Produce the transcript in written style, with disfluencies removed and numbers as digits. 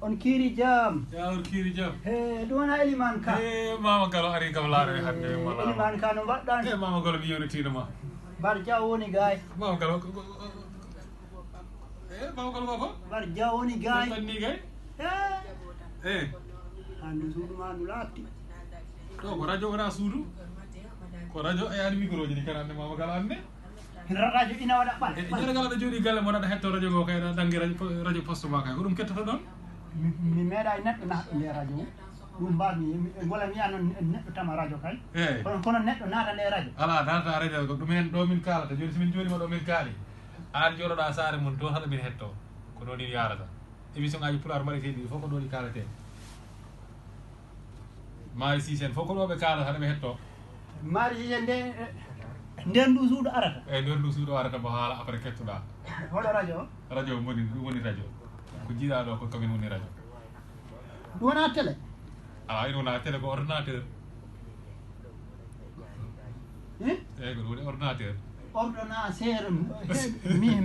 on kiiri jam. Ya on kiiri jam. Ɗum wona Elimane Ka. Mama Gallo ari kam laare hande mala. Elimane Ka no mbaɗɗa? Mama Gallo mi yewnitima ma. Bar Diaw woni gay. Mama Gallo Mama Gallo ko? Bar Diaw woni gay. Tan ni gay? Hande suudu ma ndu laatti. Ɗo ko radio wona suudu. Ko radio e ani micro ji ni kan ande Mama Gallo ande. Radio ina waɗa ɓal. Jere Gallo ɗo jooɗi galle mo naɗa hetto radio go kay dangi radio poste ma kay ko ɗum kettoto ɗon? Mi meeɗa neɗɗo naatɗo nde radio ɗum mbasmi gola mi yiya noon neɗɗo tama radio kay kono neɗɗo naata nde radio ala natata radio ko ɗumen ɗo min kalata joni somin joɗima ɗo min kaali an joɗoɗa saare mum toon haɗa min hetto ko ɗo ɗin yarata émission ngaji pulaar mbaɗeteɗi fof ko ɗo ɗi kalate Mari Cissé fof ko ɗo ɓe kalata haɗa ɓe hetto Mari Cissé nden ndu suudu arata eyyi nden ndu suudu arata mo haala après kettoɗa hoɗo radio radio ɗum woni radio ko jiiɗa ɗo ko kamin woni radio ɗum wona télé ala ina wona télé ko ordinateur eyyi ko ɗum woni ordinateur ordinateur min